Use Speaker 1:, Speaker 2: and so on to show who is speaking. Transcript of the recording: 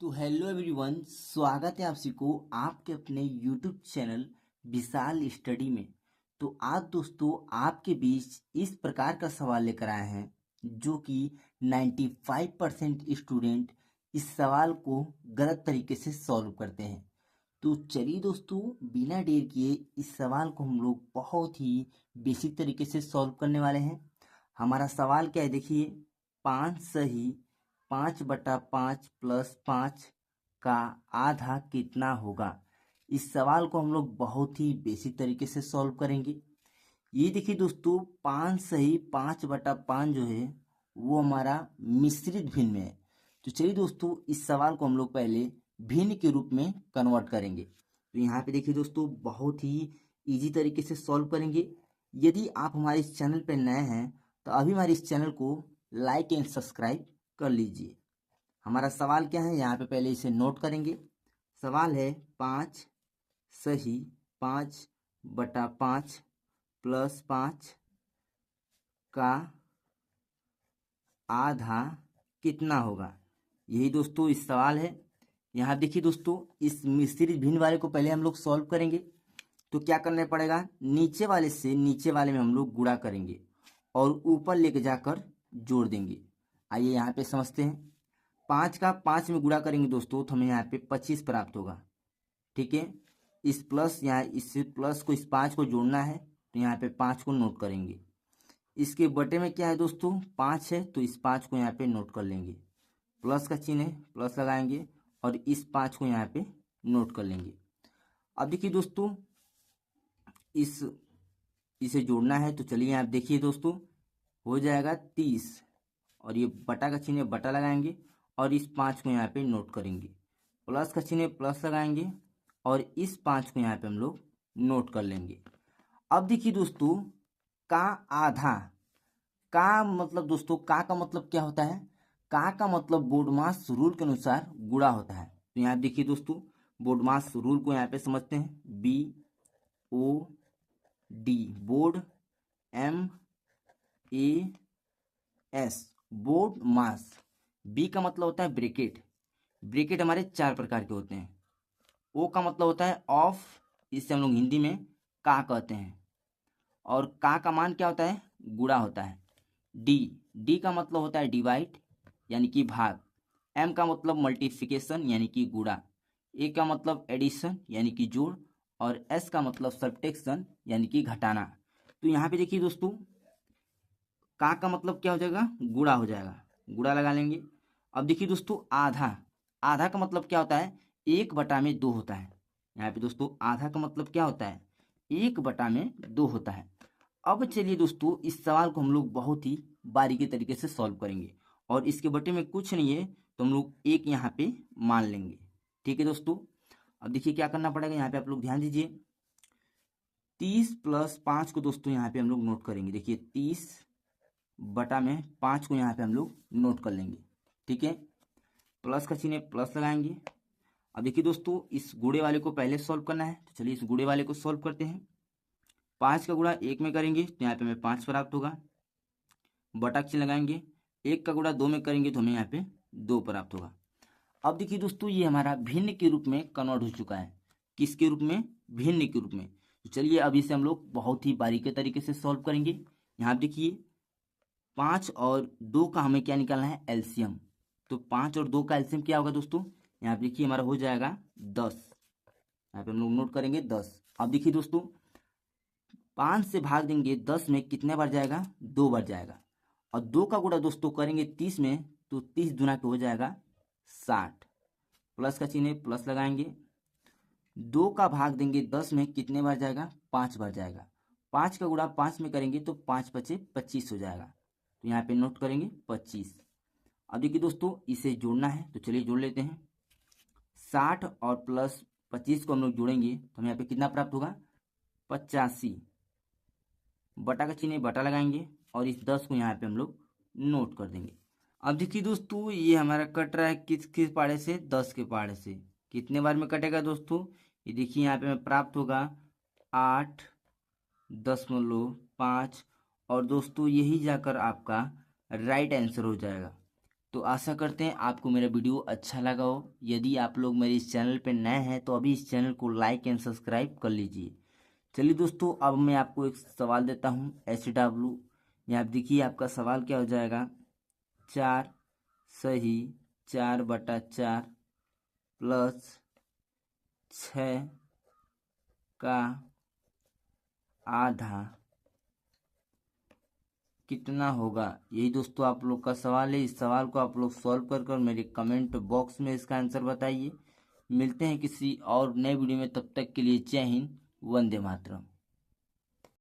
Speaker 1: तो hello everyone, स्वागत है आप सभी को आपके अपने यूट्यूब चैनल विशाल स्टडी में। तो आज दोस्तों आपके बीच इस प्रकार का सवाल लेकर आए हैं जो कि 95% स्टूडेंट इस सवाल को गलत तरीके से सॉल्व करते हैं। तो चलिए दोस्तों, बिना देर किए इस सवाल को हम लोग बहुत ही बेसिक तरीके से सॉल्व करने वाले हैं। हमारा सवाल क्या है, देखिए। 5 सही 5/5 प्लस 5 का आधा कितना होगा। इस सवाल को हम लोग बहुत ही बेसिक तरीके से सॉल्व करेंगे। ये देखिए दोस्तों, 5 सही 5/5 जो है वो हमारा मिश्रित भिन्न में है। तो चलिए दोस्तों, इस सवाल को हम लोग पहले भिन्न के रूप में कन्वर्ट करेंगे। तो यहाँ पे देखिए दोस्तों, बहुत ही इजी तरीके से सॉल्व करेंगे। यदि आप हमारे इस चैनल पर नए हैं तो अभी हमारे इस चैनल को लाइक एंड सब्सक्राइब कर लीजिए। हमारा सवाल क्या है, यहाँ पे पहले इसे नोट करेंगे। सवाल है 5 सही 5/5 प्लस 5 का आधा कितना होगा। यही दोस्तों इस सवाल है। यहाँ देखिए दोस्तों, इस मिश्रित भिन्न वाले को पहले हम लोग सॉल्व करेंगे। तो क्या करना पड़ेगा, नीचे वाले से नीचे वाले में हम लोग गुणा करेंगे और ऊपर लेके जाकर जोड़ देंगे। आइए यहाँ पे समझते हैं। 5 का 5 में गुणा करेंगे दोस्तों तो हमें यहाँ पे 25 प्राप्त होगा। ठीक है, इस प्लस यहाँ इस प्लस को इस 5 को जोड़ना है तो यहाँ पे 5 को नोट करेंगे। इसके बटे में क्या है दोस्तों, 5 है तो इस 5 को यहाँ पे नोट कर लेंगे। प्लस का चिन्ह है, प्लस लगाएंगे और इस 5 को यहाँ पे नोट कर लेंगे। अब देखिए दोस्तों, इसे जोड़ना है तो चलिए आप देखिए दोस्तों, हो जाएगा 30 और ये बटा का चिन्ह बटा लगाएंगे और इस 5 को यहाँ पे नोट करेंगे। प्लस का चिन्ह प्लस लगाएंगे और इस 5 को यहाँ पे हम लोग नोट कर लेंगे। अब देखिए दोस्तों, का आधा, का मतलब दोस्तों, का मतलब क्या होता है, का मतलब बोर्डमास रूल के अनुसार गुणा होता है। तो यहाँ देखिए दोस्तों, बोर्डमास रूल को यहाँ पे समझते हैं। BOD बोर्ड, MAS बोर्ड मास। बी का मतलब होता है ब्रैकेट। ब्रैकेट हमारे 4 प्रकार के होते हैं। ओ का मतलब होता है ऑफ, इसे हम लोग हिंदी में का कहते हैं। और का मान क्या होता है, गुणा होता है। डी का मतलब होता है डिवाइड यानी कि भाग। एम का मतलब मल्टीप्लिकेशन यानी कि गुणा। ए का मतलब एडिशन यानी कि जोड़। और एस का मतलब सब्ट्रैक्शन यानी कि घटाना। तो यहाँ पे देखिए दोस्तों, का मतलब क्या हो जाएगा, गुणा हो जाएगा, गुणा लगा लेंगे। अब देखिए दोस्तों, आधा, आधा का मतलब क्या होता है, 1/2 होता है। यहाँ पे दोस्तों आधा का मतलब क्या होता है, 1/2 होता है। अब चलिए दोस्तों, इस सवाल को हम लोग बहुत ही बारीकी तरीके से सॉल्व करेंगे और इसके बटे में कुछ नहीं है तो हम लोग एक यहाँ पे मान लेंगे। ठीक है दोस्तों, अब देखिए क्या करना पड़ेगा, यहाँ पे आप लोग ध्यान दीजिए। 30 + 5 को दोस्तों यहाँ पे हम लोग नोट करेंगे। देखिए 30/5 को यहाँ पे हम लोग नोट कर लेंगे। ठीक है, प्लस का चिन्ह प्लस लगाएंगे। अब देखिए दोस्तों, इस गुणे वाले को पहले सॉल्व करना है तो चलिए इस गुणे वाले को सॉल्व करते हैं। 5 का गुणा 1 में करेंगे तो यहाँ पे हमें 5 प्राप्त होगा, बटा चिन्ह लगाएंगे। 1 का गुणा 2 में करेंगे तो हमें यहाँ पे 2 प्राप्त होगा। अब देखिए दोस्तों, ये हमारा भिन्न के रूप में कन्वर्ट हो चुका है। किसके रूप में, भिन्न के रूप में। तो चलिए अब इसे हम लोग बहुत ही बारीकी तरीके से सॉल्व करेंगे। यहाँ देखिए 5 और 2 का हमें क्या निकालना है, एलसीएम। तो 5 और 2 का एलसीएम क्या होगा दोस्तों, यहाँ पे देखिए हमारा हो जाएगा 10। यहाँ पे हम लोग नोट करेंगे 10। अब देखिए दोस्तों, 5 से भाग देंगे 10 में, कितने बार जाएगा, 2 बार जाएगा। और 2 का गुणा दोस्तों करेंगे 30 में तो 30 दूना पे हो जाएगा 60। प्लस का चिन्ह प्लस लगाएंगे। 2 का भाग देंगे 10 में, कितने बार जाएगा, 5 बार जाएगा। 5 का गुणा 5 में करेंगे तो 5 × 5 = 25 हो जाएगा। तो यहाँ पे नोट करेंगे 25। अब देखिए दोस्तों, इसे जोड़ना है तो चलिए जोड़ लेते हैं। 60 और प्लस 25 को हम लोग जोड़ेंगे तो हमें यहाँ पे कितना प्राप्त होगा, 85। बटा का चिन्ह बटा लगाएंगे और इस 10 को यहाँ पे हम लोग नोट कर देंगे। अब देखिए दोस्तों, ये हमारा कट रहा है किस किस पाड़े से, 10 के पाड़े से। कितने बार में कटेगा दोस्तों, ये देखिए यहाँ पे हमें प्राप्त होगा 8.5। और दोस्तों यही जाकर आपका राइट आंसर हो जाएगा। तो आशा करते हैं आपको मेरा वीडियो अच्छा लगा हो। यदि आप लोग मेरे इस चैनल पर नए हैं तो अभी इस चैनल को लाइक एंड सब्सक्राइब कर लीजिए। चलिए दोस्तों, अब मैं आपको एक सवाल देता हूँ SW। यहाँ आप देखिए आपका सवाल क्या हो जाएगा। 4 सही 4/4 प्लस 6 का आधा कितना होगा। यही दोस्तों आप लोग का सवाल है। इस सवाल को आप लोग सॉल्व कर मेरे कमेंट बॉक्स में इसका आंसर बताइए। मिलते हैं किसी और नए वीडियो में, तब तक के लिए जय हिंद, वंदे मातरम।